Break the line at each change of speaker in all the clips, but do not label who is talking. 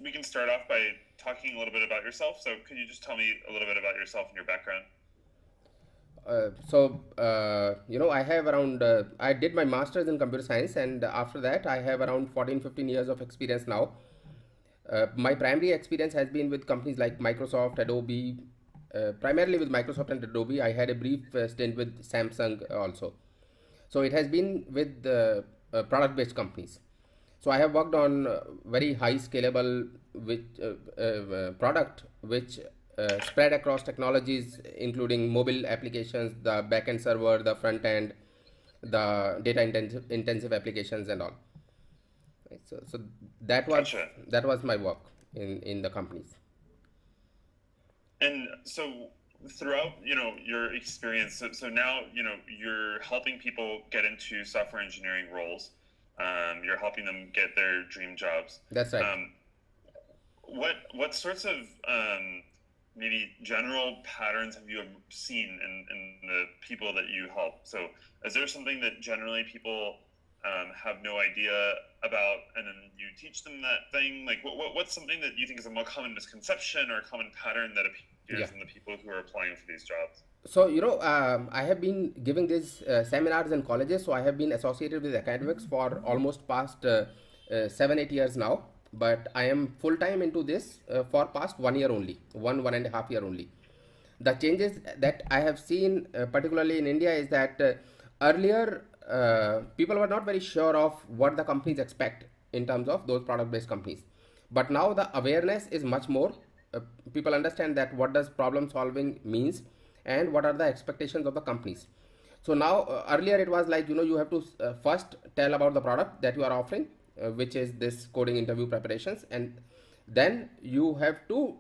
we can start off by talking a little bit about yourself. So could you just tell me a little bit about yourself and your background?
I have around, I did my master's in computer science, and after that, I have around 14, 15 years of experience now. My primary experience has been with companies like Microsoft, Adobe, primarily with Microsoft and Adobe. I had a brief stint with Samsung also. So it has been with product-based companies. So I have worked on very high scalable product which spread across technologies, including mobile applications, the backend server, the front end, the data intensive applications, and all. Right? So
Gotcha.
that was my work in the companies.
And so throughout, your experience, so now, you're helping people get into software engineering roles. You're helping them get their dream jobs.
That's right.
Um, what sorts of maybe general patterns have you seen in the people that you help? So is there something that generally people have no idea about, and then you teach them that thing? Like what's something that you think is a more common misconception or a common pattern that
Yeah.
appears in the people who are applying for these jobs?
So, I have been giving these seminars in colleges. So, I have been associated with academics for almost past 7, 8 years now. But I am full time into this for past 1 year only, 1.5 year only. The changes that I have seen, particularly in India, is that earlier people were not very sure of what the companies expect in terms of those product based companies. But now the awareness is much more. People understand that what does problem solving means and what are the expectations of the companies. So now, earlier it was like, you have to first tell about the product that you are offering, which is this coding interview preparations, and then you have to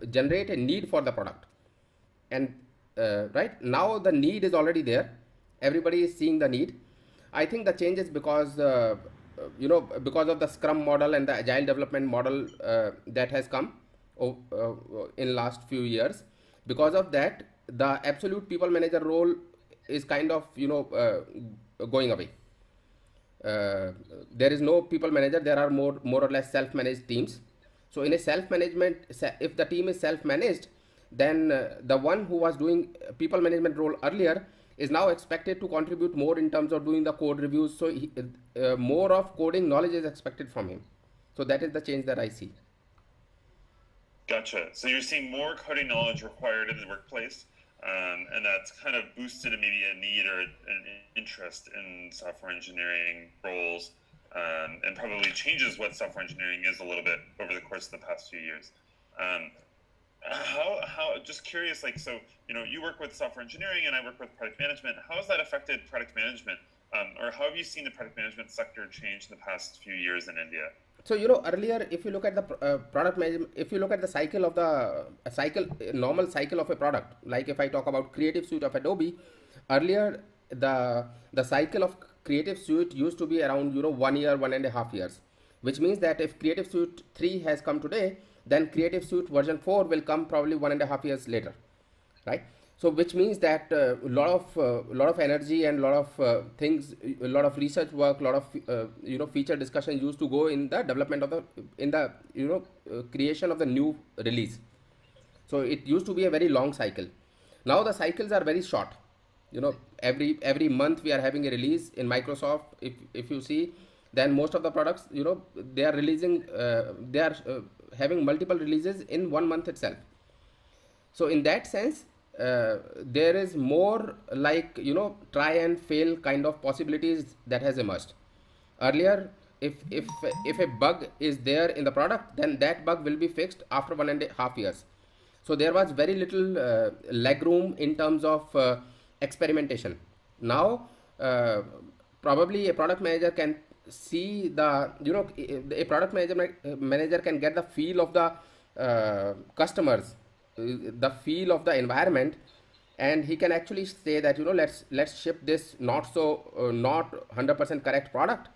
generate a need for the product. And right now the need is already there, everybody is seeing the need. I think the change is because because of the scrum model and the agile development model that has come in last few years. Because of that, the absolute people manager role is kind of going away. There is no people manager, there are more or less self managed teams. So in a self management, if the team is self managed, then the one who was doing people management role earlier is now expected to contribute more in terms of doing the code reviews. So more of coding knowledge is expected from him. So that is the change that I see.
Gotcha. So you're seeing more coding knowledge required in the workplace, and that's kind of boosted maybe a need or an interest in software engineering roles, and probably changes what software engineering is a little bit over the course of the past few years. Um, how just curious, like, so you work with software engineering and I work with product management. How has that affected product management, or how have you seen the product management sector change in the past few years in India?
So earlier, if you look at the product management, if you look at the cycle of the normal cycle of a product, like if I talk about Creative Suite of Adobe, earlier the cycle of Creative Suite used to be around 1 year, 1.5 years, which means that if Creative Suite 3 has come today, then Creative Suite version 4 will come probably 1.5 years later, right? So which means that a lot of energy and lot of things, a lot of research work, lot of feature discussion used to go in the development of the in the creation of the new release. So it used to be a very long cycle. Now the cycles are very short. Every month we are having a release in Microsoft. If you see, then most of the products, they are releasing, they are having multiple releases in 1 month itself. So in that sense, there is more like try and fail kind of possibilities that has emerged. Earlier, if a bug is there in the product, then that bug will be fixed after 1.5 years. So there was very little leg room in terms of experimentation. Now, probably a product manager can see the a product manager can get the feel of the customers, the feel of the environment, and he can actually say that let's ship this not 100% correct product,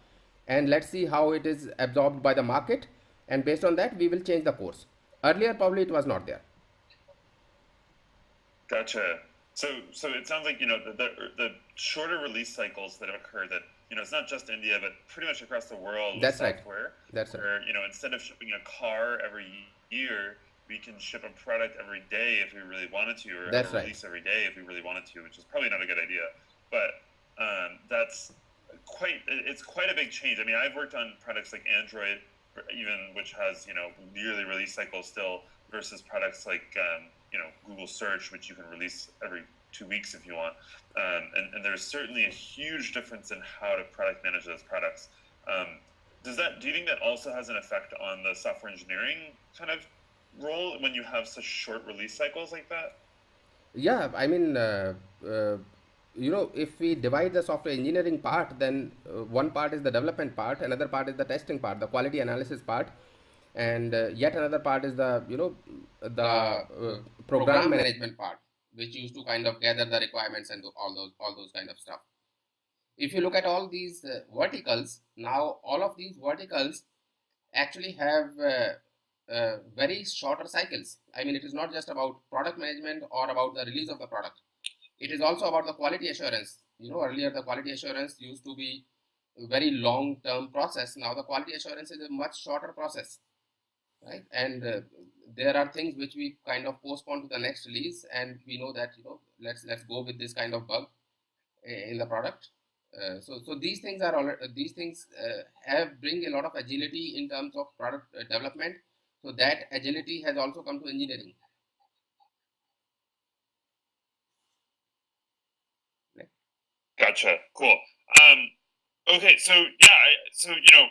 and let's see how it is absorbed by the market, and based on that we will change the course. Earlier probably it was not there.
Gotcha. So it sounds like the shorter release cycles that have occurred, that it's not just India, but pretty much across the world with
That's right.
software,
That's right.
where, instead of shipping a car every year, we can ship a product every day if we really wanted to, or have a
That's
release
right.
every day if we really wanted to, which is probably not a good idea. But that's it's quite a big change. I mean, I've worked on products like Android, even which has, yearly release cycles still, versus products like, Google Search, which you can release every 2 weeks if you want. And there's certainly a huge difference in how to product manage those products. Um, do you think that also has an effect on the software engineering kind of role when you have such short release cycles like that?
Yeah, I mean, if we divide the software engineering part, then one part is the development part, another part is the testing part, the quality analysis part, and yet another part is the program management part, which used to kind of gather the requirements and do all those kind of stuff. If you look at all these verticals, now all of these verticals actually have very shorter cycles. I mean, it is not just about product management or about the release of the product. It is also about the quality assurance. Earlier the quality assurance used to be a very long term process. Now the quality assurance is a much shorter process, right? And there are things which we kind of postpone to the next release, and we know that let's go with this kind of bug in the product. So these things have bring a lot of agility in terms of product development. So that agility has also come to engineering. Right?
Gotcha. Cool. Um, Okay, so yeah,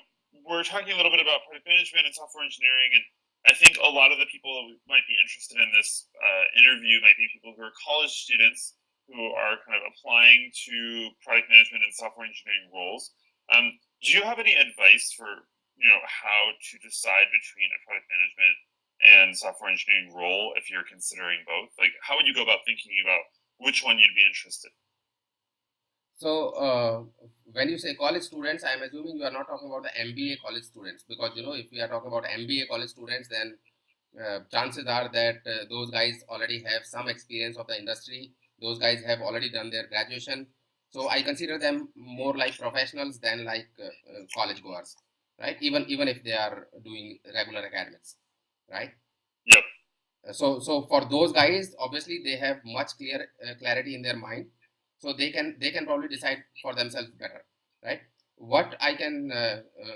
we're talking a little bit about product management and software engineering, and I think a lot of the people who might be interested in this interview might be people who are college students who are kind of applying to product management and software engineering roles. Do you have any advice for how to decide between a product management and software engineering role if you're considering both? Like, how would you go about thinking about which one you'd be interested in?
So when you say college students, I am assuming you are not talking about the MBA college students, because if we are talking about MBA college students, then chances are that those guys already have some experience of the industry. Those guys have already done their graduation. So I consider them more like professionals than like college goers, right? Even if they are doing regular academics, right?
Yep.
So for those guys, obviously they have much clarity in their mind, so they can probably decide for themselves better, right? What I can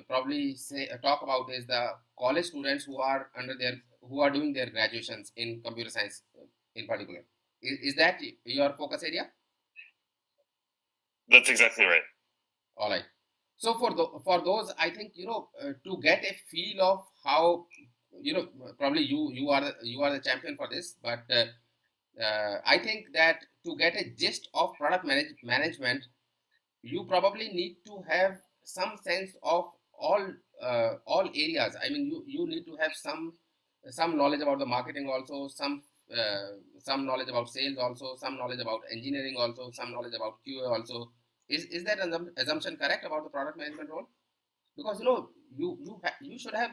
probably say talk about is the college students who are doing their graduations in computer science in particular. Is that your focus area?
That's exactly right.
All right. So for those, I think to get a feel of how probably you are the champion for this, but I think that to get a gist of management, you probably need to have some sense of all all areas. I mean, you need to have some knowledge about the marketing also, some knowledge about sales also, some knowledge about engineering also, some knowledge about QA also. Is that assumption correct about the product management role? Because you should have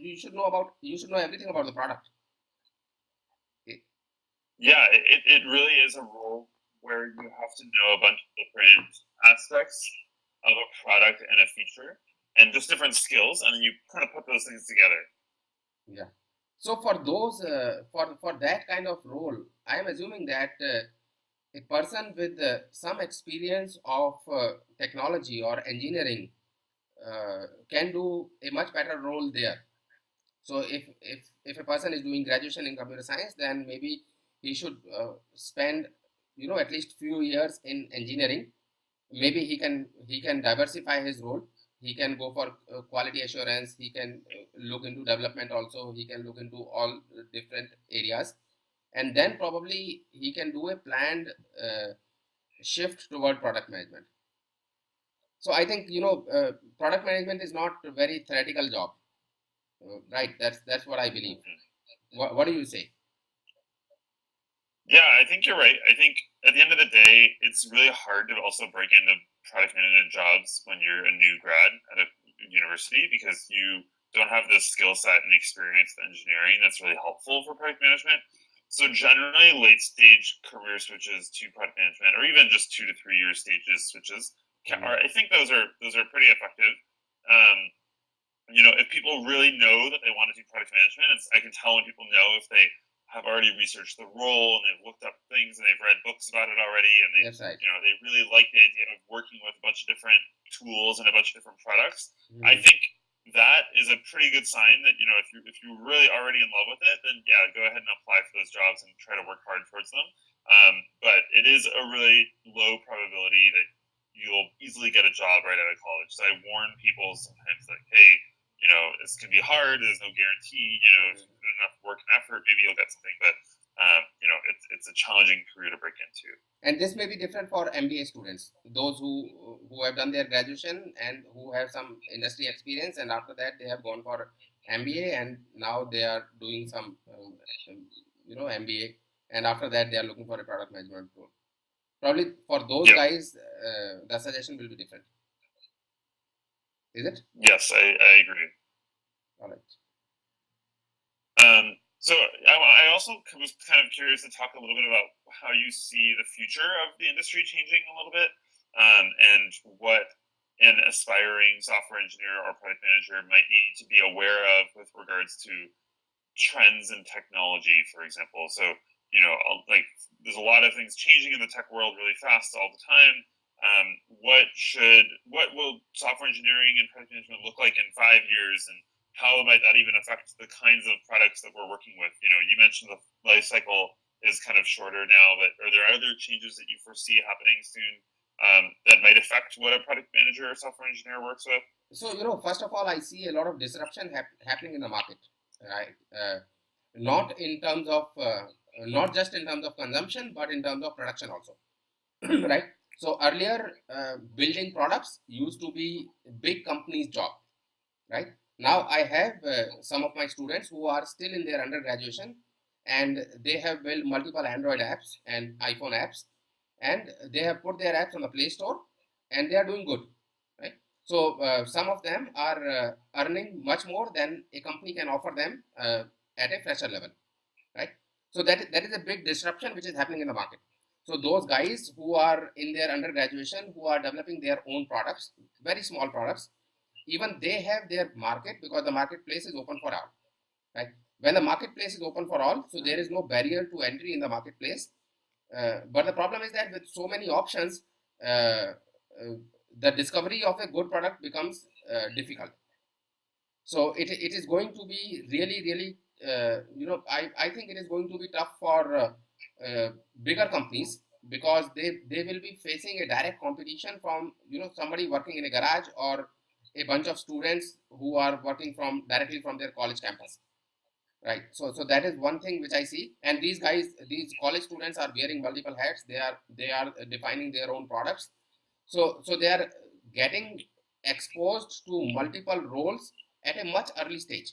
you should know everything about the product. Eh,
Yeah, it really is a role where you have to know a bunch of different aspects of a product and a feature and just different skills, and then you kind of put those things together.
Yeah. So for those for that kind of role, I am assuming that a person with some experience of technology or engineering can do a much better role there. So if a person is doing graduation in computer science, then maybe he should spend at least few years in engineering. Maybe he can diversify his role. He can go for quality assurance. He can look into development also. He can look into all different areas, and then probably he can do a planned shift toward product management. So I think product management is not a very theoretical job, right? That's what I believe. What do you say?
Yeah, I think you're right. I think at the end of the day, it's really hard to also break into product management jobs when you're a new grad at a university because you don't have the skill set and experience in engineering that's really helpful for product management. So generally, late stage career switches to product management, or even just 2 to 3 year stages switches, I think those are pretty effective. Um, if people really know that they want to do product management, I can tell when people know if they have already researched the role and they've looked up things and they've read books about it already, and
That's right.
they really like the idea of working with a bunch of different tools and a bunch of different products. I
Mhm.
think that is a pretty good sign that if you're really already in love with it, then yeah, go ahead and apply for those jobs and try to work hard towards them. But it is a really low probability that you'll easily get a job right out of college. So I warn people sometimes like, hey, this can be hard. There's no guarantee. If you put enough work and effort, maybe you'll get something. But it's a challenging career to break into.
And this may be different for MBA students, those who have done their graduation and who have some industry experience, and after that they have gone for MBA, and now they are doing some MBA, and after that they are looking for a product management role. Probably for those
Yep.
guys, the suggestion will be different. Is it?
Yes, I agree.
All right.
So I also was kind of curious to talk a little bit about how you see the future of the industry changing a little bit, and what an aspiring software engineer or product manager might need to be aware of with regards to trends in technology, for example. So, like there's a lot of things changing in the tech world really fast all the time. What will software engineering and product management look like in 5 years, and how might that even affect the kinds of products that we're working with? You mentioned the life cycle is kind of shorter now, but are there other changes that you foresee happening soon that might affect what a product manager or software engineer works with?
So, first of all, I see a lot of disruption happening in the market, right? Not in terms of, not just in terms of consumption, but in terms of production also, right? So earlier, building products used to be big companies' job, right? Now I have some of my students who are still in their undergraduation, and they have built multiple Android apps and iPhone apps, and they have put their apps on the Play Store, and they are doing good, right? So some of them are earning much more than a company can offer them at a fresher level, right? So that is a big disruption which is happening in the market. So those guys who are in their undergraduation, who are developing their own products, very small products, even they have their market, because the marketplace is open for all, right? When the marketplace is open for all, so there is no barrier to entry in the marketplace. But the problem is that with so many options, the discovery of a good product becomes difficult. So it is going to be really, I think it is going to be tough for bigger companies, because they will be facing a direct competition from somebody working in a garage, or a bunch of students who are working from directly from their college campus, right? So that is one thing which I see. And these college students are wearing multiple hats. They are defining their own products. So they are getting exposed to multiple roles at a much early stage,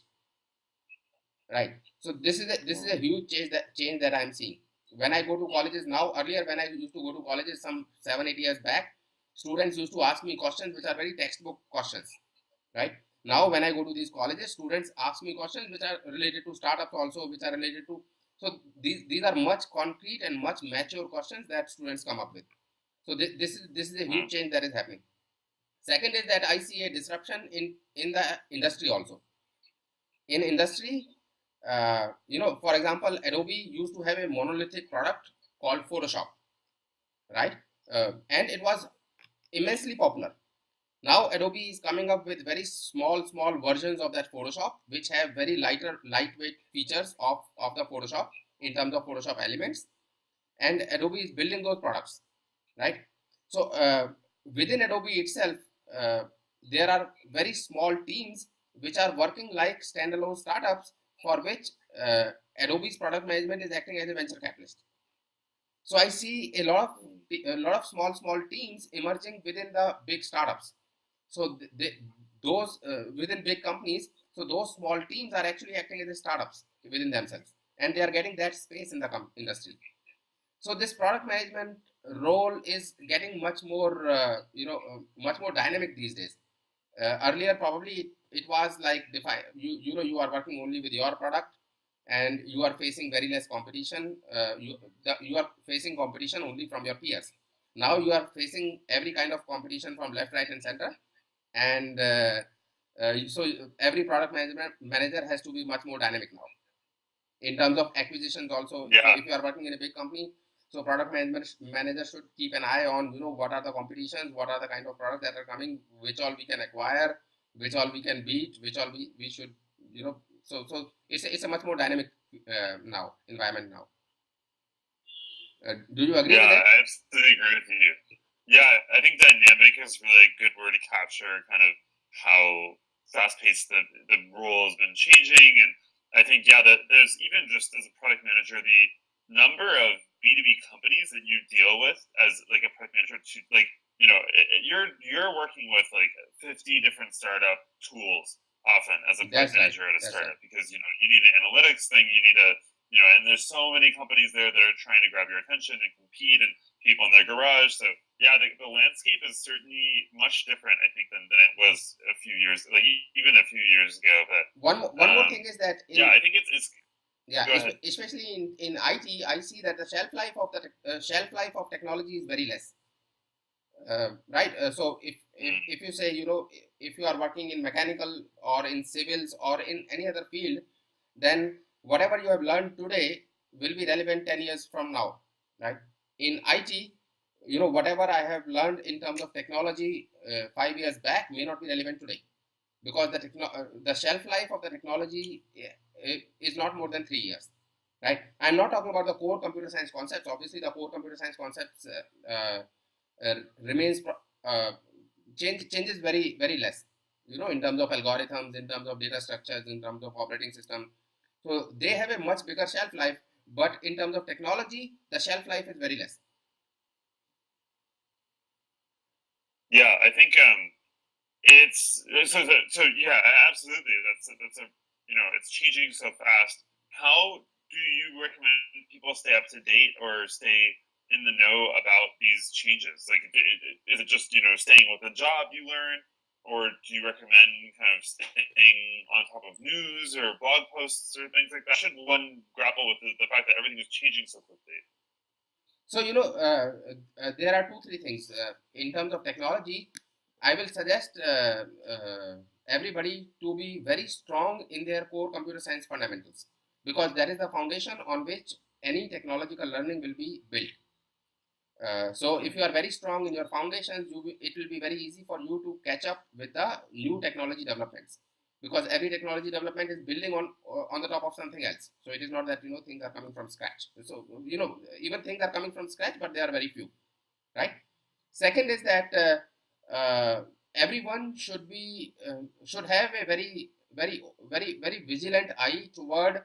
right? So this is a huge change that I'm seeing when I go to colleges now. Earlier, when I used to go to colleges some 7-8 years back, students used to ask me questions which are very textbook questions, right? Now when I go to these colleges, students ask me questions which are related to startups also, which are related to, so these are much concrete and much mature questions that students come up with. So this is a huge change that is happening. Second is that I see a disruption in the industry also. In industry, for example, Adobe used to have a monolithic product called Photoshop, right? And it was immensely popular. Now Adobe is coming up with very small versions of that Photoshop, which have very lightweight features of the Photoshop in terms of Photoshop elements, and Adobe is building those products, right? So within Adobe itself, uh, there are very small teams which are working like standalone startups, for which Adobe's product management is acting as a venture capitalist. So I see a lot of small teams emerging within the big startups. So those within big companies, so those small teams are actually acting as startups within themselves, and they are getting that space in the industry. So this product management role is getting much more dynamic these days. Earlier, probably it was like define you are working only with your product, and you are facing very less competition. You are facing competition only from your peers. Now you are facing every kind of competition from left, right, and center, and so every product manager has to be much more dynamic now in terms of acquisitions also.
Yeah.
So if you are working in a big company, so product management manager should keep an eye on, what are the competitions, what are the kind of products that are coming, which all we can acquire, which all we can beat, which all we should, so it's a much more dynamic now environment now. Do you agree
Yeah,
with that?
I absolutely agree with you. Yeah, I think dynamic is really a good word to capture kind of how fast paced the role has been changing. And I think, yeah, that there's even just as a product manager, the number of B2B companies that you deal with as like a product manager to like, you're working with like 50 different startup tools often as a product
That's right.
manager at a
That's right.
startup because, you need an analytics thing, you need a and there's so many companies there that are trying to grab your attention and compete, and people in their garage. So yeah, the landscape is certainly much different, I think, than it was a few years, like even a few years ago. But
One more thing is that
yeah, I think it's
yeah,
go ahead.
especially in IT, I see that the shelf life of technology is very less. Right. So if you say, if you are working in mechanical or in civils or in any other field, then whatever you have learned today will be relevant 10 years from now, right? In IT, whatever I have learned in terms of technology 5 years back may not be relevant today, because the shelf life of the technology is not more than 3 years, right? I'm not talking about the core computer science concepts. Obviously, the core computer science concepts remains changes very very less, in terms of algorithms, in terms of data structures, in terms of operating system. So they have a much bigger shelf life, but in terms of technology, the shelf life is very less.
Yeah, I think it's so yeah, absolutely. That's a it's changing so fast. How do you recommend people stay up to date or stay in the know about these changes? Like, is it just staying with the job you learn, or do you recommend kind of staying on top of news or blog posts or things like that? Should one grapple with the fact that everything is changing so quickly?
So there are two three things in terms of technology. I will suggest everybody to be very strong in their core computer science fundamentals, because that is the foundation on which any technological learning will be built. So if you are very strong in your foundations, it will be very easy for you to catch up with the new technology developments, because every technology development is building on the top of something else. So it is not that things are coming from scratch. So even things are coming from scratch, but they are very few, right? Second is that everyone should have a very very very very vigilant eye toward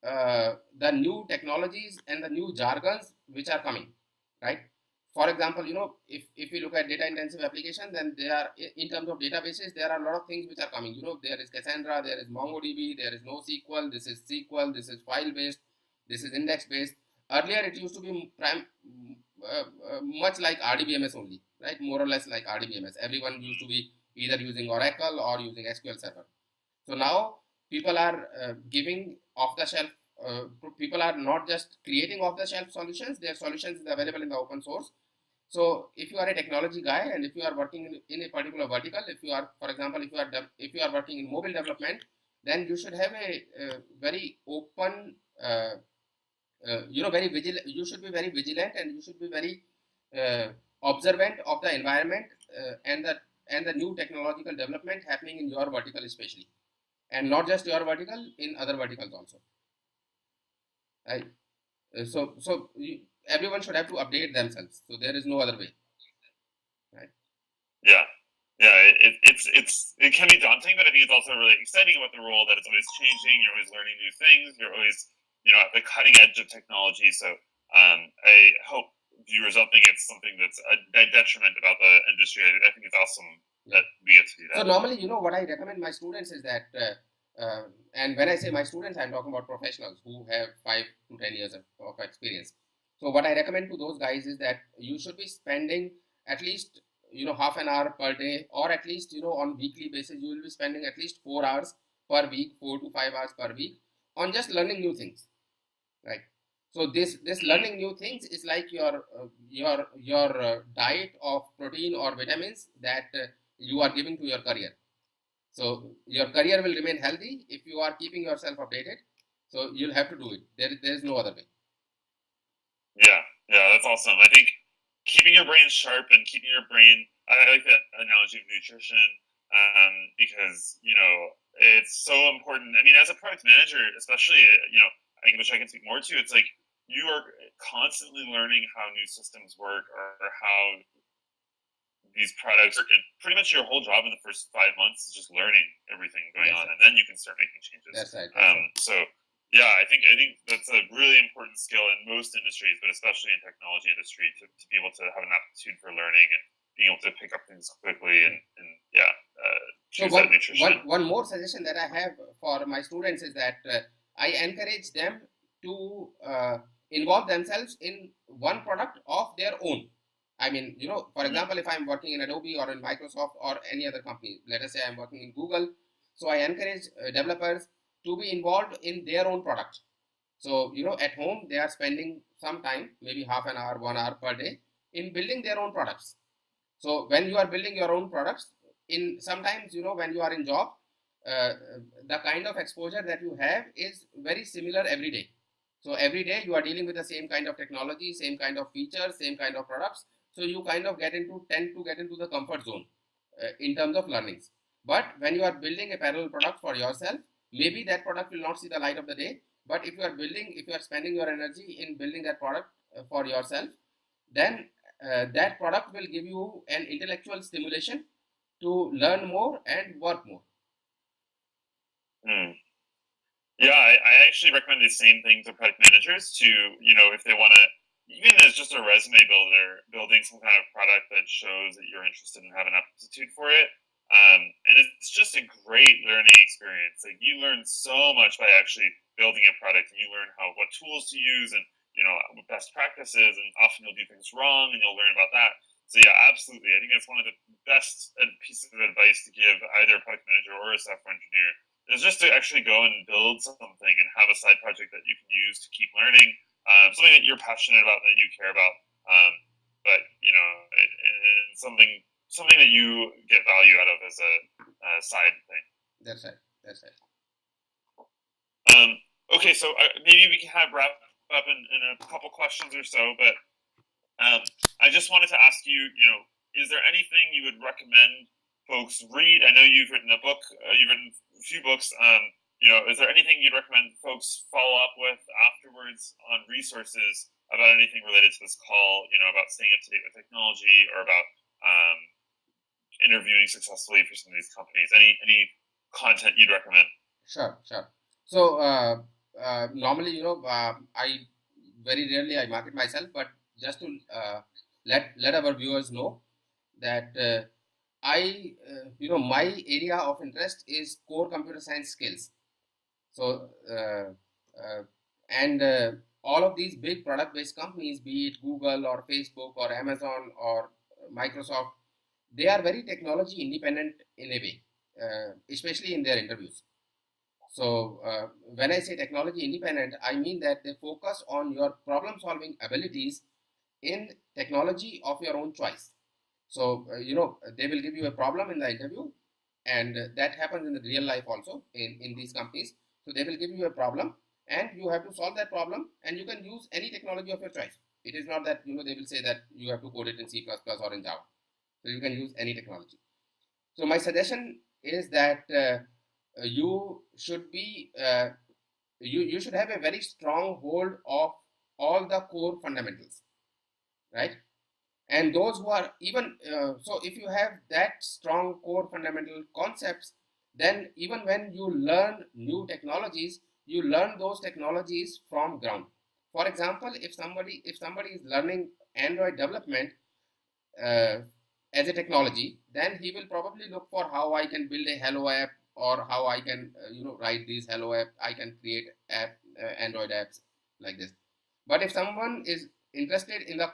the new technologies and the new jargons which are coming, right? For example, if we look at data intensive application, then there are, in terms of databases, there are a lot of things which are coming. There is Cassandra, there is MongoDB, there is NoSQL, this is SQL, this is file based, this is index based. Earlier it used to be much like RDBMS only, right? More or less like RDBMS. Everyone used to be either using Oracle or using SQL Server. So now people are giving off the shelf. People are not just creating off the shelf solutions. Their solutions is available in the open source. So if you are a technology guy and if you are working in a particular vertical, if you are, for example, if you are working in mobile development, then you should have a very open, very vigilant. You should be very vigilant, and you should be very observant of the environment and the new technological development happening in your vertical, especially, and not just your vertical, in other verticals also, right? Everyone should have to update themselves. So there is no other way, right?
Yeah, yeah. It can be daunting, but I think it's also really exciting about the role that it's always changing. You're always learning new things. You're always at the cutting edge of technology. So I hope viewers don't think it's something that's a detriment about the industry. I think it's awesome that we get to do that.
So normally, what I recommend my students is that, and when I say my students, I'm talking about professionals who have 5 to 10 years of experience. So what I recommend to those guys is that you should be spending at least half an hour per day, or at least on weekly basis you will be spending at least 4 hours per week, 4 to 5 hours per week, on just learning new things, right? So this learning new things is like your diet of protein or vitamins that you are giving to your career. So your career will remain healthy if you are keeping yourself updated. So you'll have to do it. There is no other way.
Yeah, yeah, that's awesome. I think keeping your brain sharp and keeping your brain, I like that analogy of nutrition, because, it's so important. I mean, as a product manager, especially, which I can speak more to, it's like you are constantly learning how new systems work or how these products are. And pretty much your whole job in the first 5 months is just learning everything going
That's
on,
right.
and then you can start making changes.
That's right. That's right.
So yeah, I think that's a really important skill in most industries, but especially in technology industry, to be able to have an aptitude for learning and being able to pick up things quickly and yeah,
So
choose that nutrition.
one more suggestion that I have for my students is that I encourage them to involve themselves in one product of their own. I mean, for example, if I'm working in Adobe or in Microsoft or any other company, let us say I'm working in Google, so I encourage developers to be involved in their own product. So, at home, they are spending some time, maybe half an hour, 1 hour per day, in building their own products. So when you are building your own products, in sometimes, when you are in job, uh, the kind of exposure that you have is very similar every day. So every day you are dealing with the same kind of technology, same kind of features, same kind of products. So you kind of tend to get into the comfort zone in terms of learnings. But when you are building a parallel product for yourself, maybe that product will not see the light of the day. But if you are spending your energy in building that product for yourself, then that product will give you an intellectual stimulation to learn more and work more.
Yeah, I actually recommend the same thing to product managers to, if they want to, even as just a resume builder, building some kind of product that shows that you're interested and have an aptitude for it. And it's just a great learning experience. Like you learn so much by actually building a product, and you learn what tools to use and best practices. And often you'll do things wrong, and you'll learn about that. So yeah, absolutely. I think that's one of the best pieces of advice to give either a product manager or a software engineer is just to actually go and build something and have a side project that you can use to keep learning, something that you're passionate about, that you care about, but something that you get value out of as a side thing.
That's right. That's right.
Okay, so maybe we can wrap up in a couple questions or so, but I just wanted to ask you, is there anything you would recommend folks read? I know you've written a book, you've written a few books. Is there anything you'd recommend folks follow up with afterwards on resources about anything related to this call? About staying up to date with technology or about interviewing successfully for some of these companies. Any content you'd recommend?
Sure. So normally, I very rarely I market myself, but just to let our viewers know that my area of interest is core computer science skills. So and all of these big product-based companies, be it Google or Facebook or Amazon or Microsoft, they are very technology independent in a way, especially in their interviews. So when I say technology independent, I mean that they focus on your problem solving abilities in technology of your own choice. So they will give you a problem in the interview, and that happens in the real life also in these companies. So they will give you a problem, and you have to solve that problem, and you can use any technology of your choice. It is not that they will say that you have to code it in C++ or in Java. So you can use any technology. So my suggestion is that you should be you should have a very strong hold of all the core fundamentals, right? And those who are even so if you have that strong core fundamental concepts, then even when you learn new technologies, you learn those technologies from ground. For example, if somebody is learning Android development uh, as a technology, then he will probably look for how I can build a hello app, or how I can write these hello app, I can create Android apps like this. But if someone is interested in the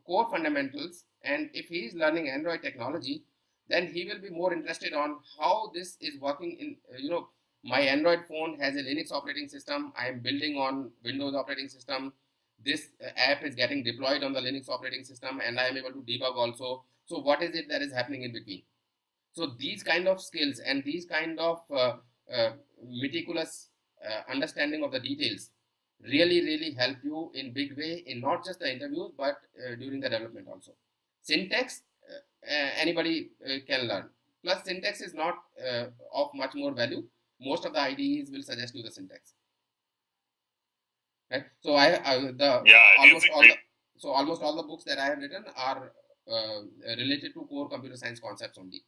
core fundamentals, and if he is learning Android technology, then he will be more interested on how this is working in my Android phone has a Linux operating system, I am building on Windows operating system, this app is getting deployed on the Linux operating system, and I am able to debug also. So what is it that is happening in between? So these kind of skills and these kind of meticulous understanding of the details really help you in big way in not just the interviews but during the development also. Syntax, anybody can learn. Plus syntax is not of much more value. Most of the IDEs will suggest you the syntax. Right. So almost all the books that I have written are related to core computer science concepts only.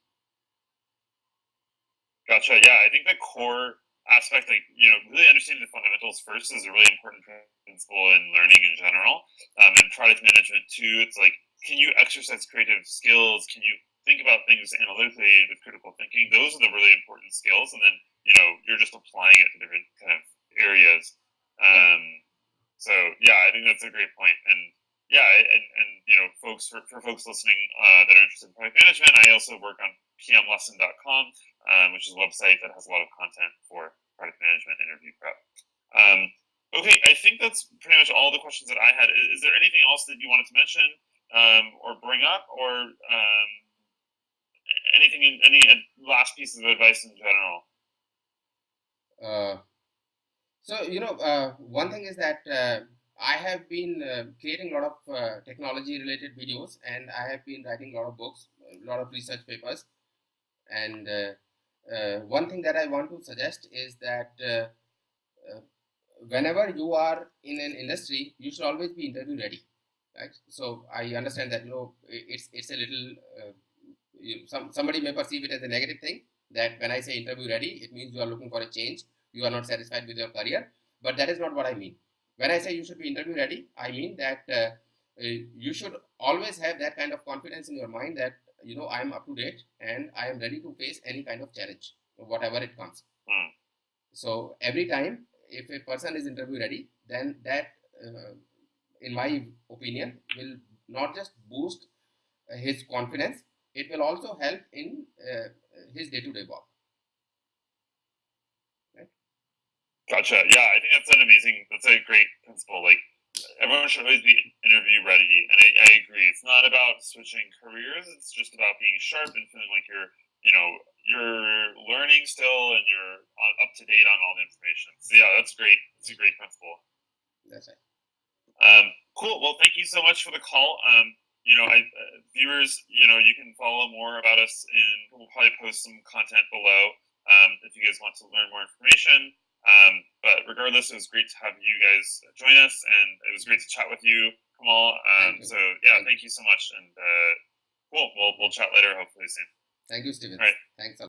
Gotcha. Yeah, I think the core aspect, like, really understanding the fundamentals first is a really important principle in learning in general. And product management too. It's like, can you exercise creative skills? Can you think about things analytically with critical thinking? Those are the really important skills. And then, you're just applying it to different kind of areas. So yeah, I think that's a great point. And yeah, and folks for folks listening that are interested in product management, I also work on pmlesson.com, which is a website that has a lot of content for product management interview prep. Okay, I think that's pretty much all the questions that I had. Is there anything else that you wanted to mention or bring up, or any last pieces of advice in general?
So one thing is that I have been creating a lot of technology related videos, and I have been writing a lot of books, a lot of research papers. And one thing that I want to suggest is that whenever you are in an industry, you should always be interview ready, right? So I understand that it's a little somebody may perceive it as a negative thing, that when I say interview ready, it means you are looking for a change, you are not satisfied with your career. But that is not what I mean. When I say you should be interview ready, I mean that you should always have that kind of confidence in your mind that I am up to date and I am ready to face any kind of challenge, whatever it comes. So every time, if a person is interview ready, then that, in my opinion, will not just boost his confidence, it will also help in his day-to-day work. Right?
Gotcha. Yeah, I think that's a great principle. Like, everyone should always be interview ready, and I agree. It's not about switching careers. It's just about being sharp and feeling like you're learning still and you're up to date on all the information. So yeah, that's great. It's a great principle.
That's right.
Cool. Well, thank you so much for the call. Viewers, you can follow more about us, and we'll probably post some content below if you guys want to learn more information. But regardless, it was great to have you guys join us, and it was great to chat with you, Kamal. So yeah, thank you so much, and cool. We'll chat later, hopefully soon.
Thank you, Steven.
All right.
Thanks a lot.